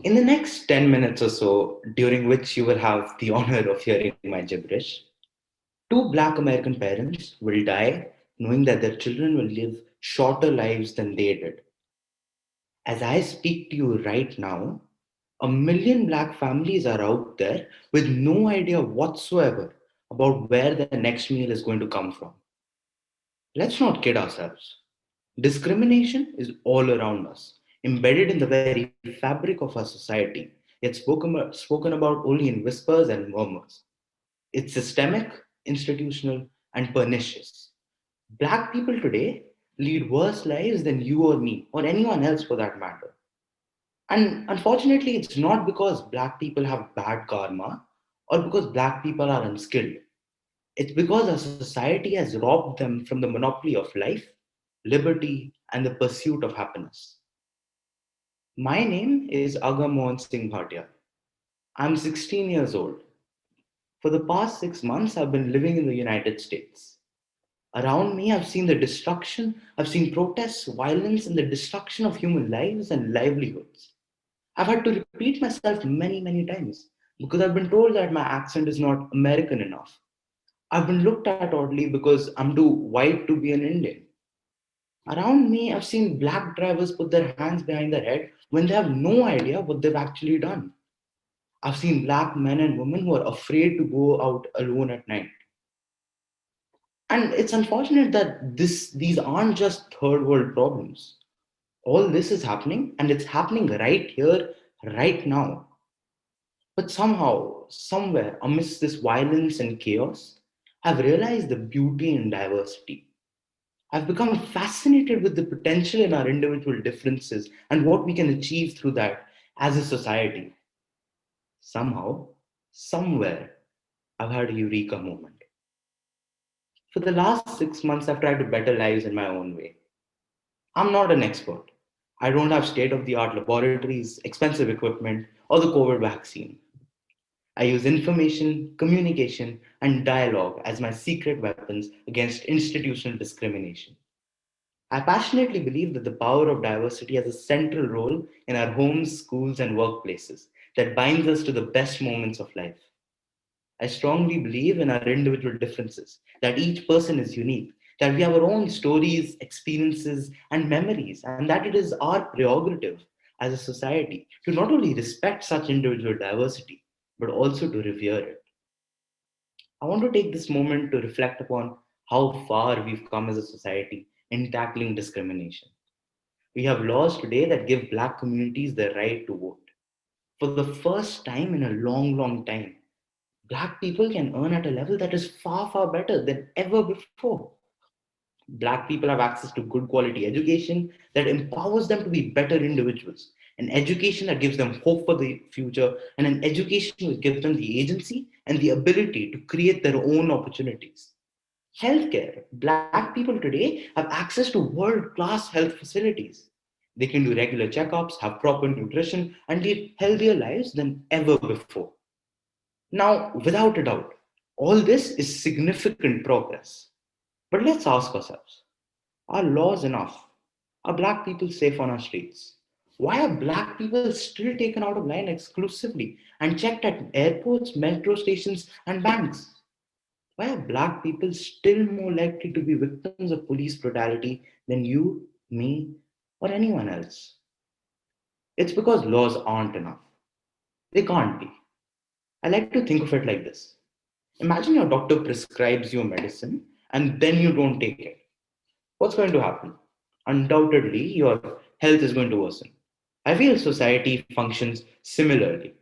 In the next 10 minutes or so, during which you will have the honor of hearing my gibberish, two black American parents will die knowing that their children will live shorter lives than they did. As I speak to you right now, a million black families are out there with no idea whatsoever about where the next meal is going to come from. Let's not kid ourselves. Discrimination is all around us, embedded in the very fabric of our society, yet spoken about only in whispers and murmurs. It's systemic, institutional, and pernicious. Black people today lead worse lives than you or me, or anyone else for that matter. And unfortunately, it's not because black people have bad karma or because black people are unskilled. It's because our society has robbed them from the monopoly of life, liberty, and the pursuit of happiness. My name is Agam Mohan Bhatia. I'm 16 years old. For the past 6 months, I've been living in the United States. Around me, I've seen the destruction, I've seen protests, violence, and the destruction of human lives and livelihoods. I've had to repeat myself many, many times because I've been told that my accent is not American enough. I've been looked at oddly because I'm too white to be an Indian. Around me, I've seen black drivers put their hands behind their head when they have no idea what they've actually done. I've seen black men and women who are afraid to go out alone at night. And it's unfortunate that these aren't just third world problems. All this is happening, and it's happening right here, right now. But somehow, somewhere amidst this violence and chaos, I've realized the beauty in diversity. I've become fascinated with the potential in our individual differences and what we can achieve through that as a society. Somehow, somewhere, I've had a eureka moment. For the last 6 months, I've tried to better lives in my own way. I'm not an expert. I don't have state of the art laboratories, expensive equipment, or the COVID vaccine. I use information, communication, and dialogue as my secret weapons against institutional discrimination. I passionately believe that the power of diversity has a central role in our homes, schools, and workplaces that binds us to the best moments of life. I strongly believe in our individual differences, that each person is unique, that we have our own stories, experiences, and memories, and that it is our prerogative as a society to not only respect such individual diversity, but also to revere it. I want to take this moment to reflect upon how far we've come as a society in tackling discrimination. We have laws today that give black communities the right to vote. For the first time in a long, long time, black people can earn at a level that is far, far better than ever before. Black people have access to good quality education that empowers them to be better individuals, an education that gives them hope for the future, and an education which gives them the agency and the ability to create their own opportunities. Healthcare. Black people today have access to world class health facilities. They can do regular checkups, have proper nutrition, and live healthier lives than ever before. Now, without a doubt, all this is significant progress. But let's ask ourselves, are laws enough? Are black people safe on our streets? Why are black people still taken out of line exclusively and checked at airports, metro stations, and banks? Why are black people still more likely to be victims of police brutality than you, me, or anyone else? It's because laws aren't enough. They can't be. I like to think of it like this. Imagine your doctor prescribes you a medicine and then you don't take it. What's going to happen? Undoubtedly, your health is going to worsen. I feel society functions similarly.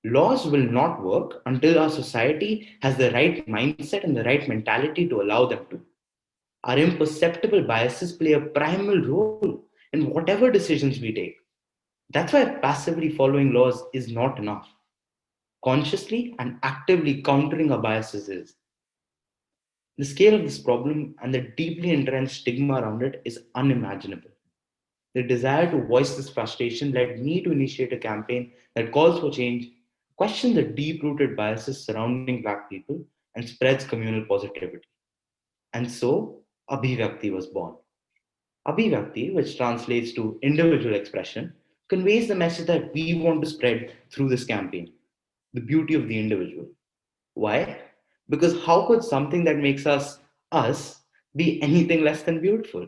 Laws will not work until our society has the right mindset and the right mentality to allow them to. Our imperceptible biases play a primal role in whatever decisions we take. That's why passively following laws is not enough. Consciously and actively countering our biases is. The scale of this problem and the deeply entrenched stigma around it is unimaginable. The desire to voice this frustration led me to initiate a campaign that calls for change, questions the deep rooted biases surrounding Black people, and spreads communal positivity. And so, Abhivyakti was born. Abhivyakti, which translates to individual expression, conveys the message that we want to spread through this campaign: the beauty of the individual. Why? Because how could something that makes us be anything less than beautiful?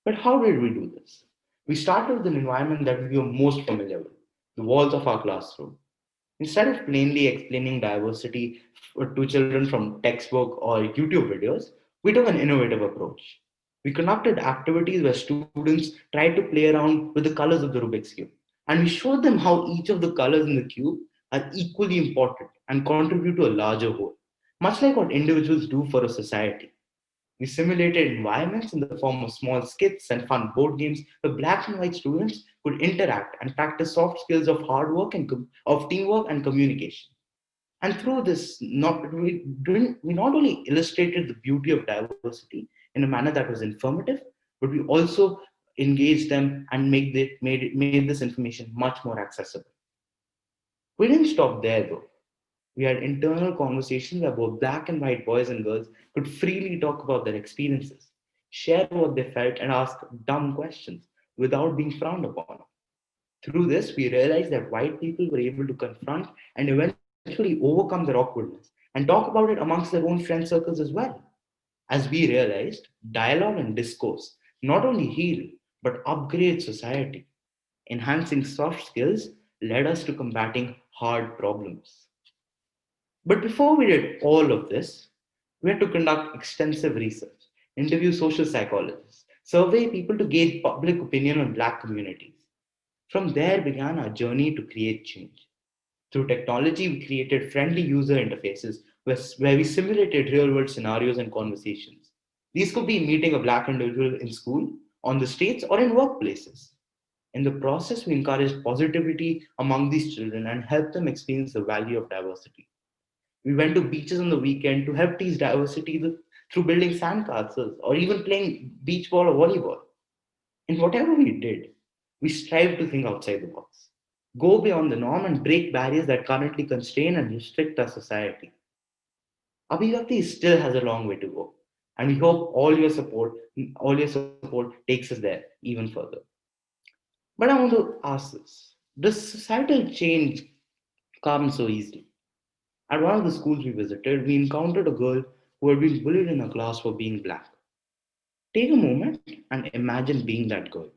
But how did we do this? We started with an environment that we were most familiar with: the walls of our classroom. Instead of plainly explaining diversity to children from textbook or YouTube videos, we took an innovative approach. We conducted activities where students tried to play around with the colors of the Rubik's Cube. And we showed them how each of the colors in the cube are equally important and contribute to a larger whole, much like what individuals do for a society. We simulated environments in the form of small skits and fun board games where black and white students could interact and practice soft skills of hard work and of teamwork and communication. And through this, we not only illustrated the beauty of diversity in a manner that was informative, but we also engaged them and made this information much more accessible. We didn't stop there though. We had internal conversations where both black and white boys and girls could freely talk about their experiences, share what they felt, and ask dumb questions without being frowned upon. Through this, we realized that white people were able to confront and eventually overcome their awkwardness and talk about it amongst their own friend circles as well. As we realized, dialogue and discourse not only heal but upgrade society. Enhancing soft skills led us to combating hard problems. But before we did all of this, we had to conduct extensive research, interview social psychologists, survey people to gauge public opinion on Black communities. From there began our journey to create change. Through technology, we created friendly user interfaces where we simulated real world scenarios and conversations. These could be meeting a Black individual in school, on the streets, or in workplaces. In the process, we encouraged positivity among these children and helped them experience the value of diversity. We went to beaches on the weekend to help teach diversity through building sandcastles or even playing beach ball or volleyball. In whatever we did, we strived to think outside the box, go beyond the norm, and break barriers that currently constrain and restrict our society. Abhivakti still has a long way to go, and we hope all your support takes us there even further. But I want to ask this: does societal change come so easily? At one of the schools we visited, we encountered a girl who had been bullied in a class for being black. Take a moment and imagine being that girl.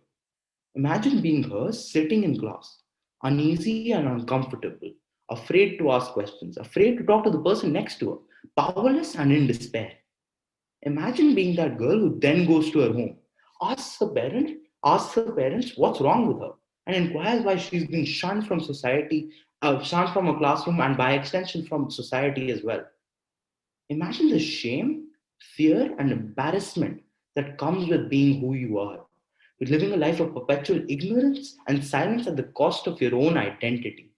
Imagine being her sitting in class, uneasy and uncomfortable, afraid to ask questions, afraid to talk to the person next to her, powerless and in despair. Imagine being that girl who then goes to her home, asks her parents what's wrong with her, and inquires why she's been shunned from society, shunned from a classroom, and by extension from society as well. Imagine the shame, fear, and embarrassment that comes with being who you are, with living a life of perpetual ignorance and silence at the cost of your own identity.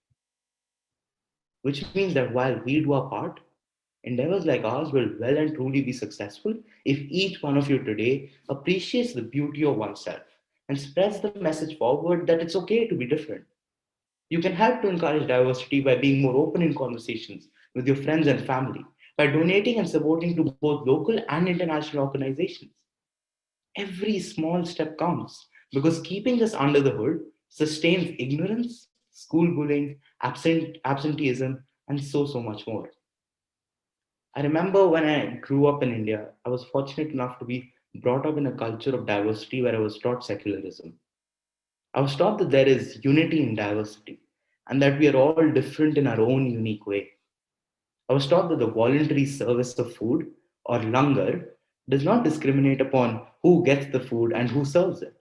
Which means that while we do our part, endeavors like ours will well and truly be successful if each one of you today appreciates the beauty of oneself and spreads the message forward that it's okay to be different. You can help to encourage diversity by being more open in conversations with your friends and family, by donating and supporting to both local and international organizations. Every small step counts because keeping this under the hood sustains ignorance, school bullying, absenteeism, and so much more. I remember when I grew up in India, I was fortunate enough to be brought up in a culture of diversity where I was taught secularism. I was taught that there is unity in diversity and that we are all different in our own unique way. I was taught that the voluntary service of food or langar does not discriminate upon who gets the food and who serves it.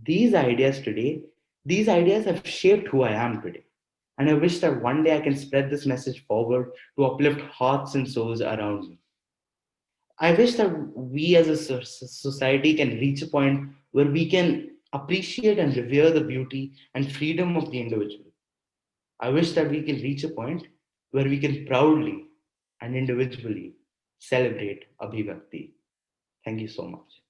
These ideas today, these ideas have shaped who I am today. And I wish that one day I can spread this message forward to uplift hearts and souls around me. I wish that we as a society can reach a point where we can appreciate and revere the beauty and freedom of the individual. I wish that we can reach a point where we can proudly and individually celebrate Abhivakti. Thank you so much.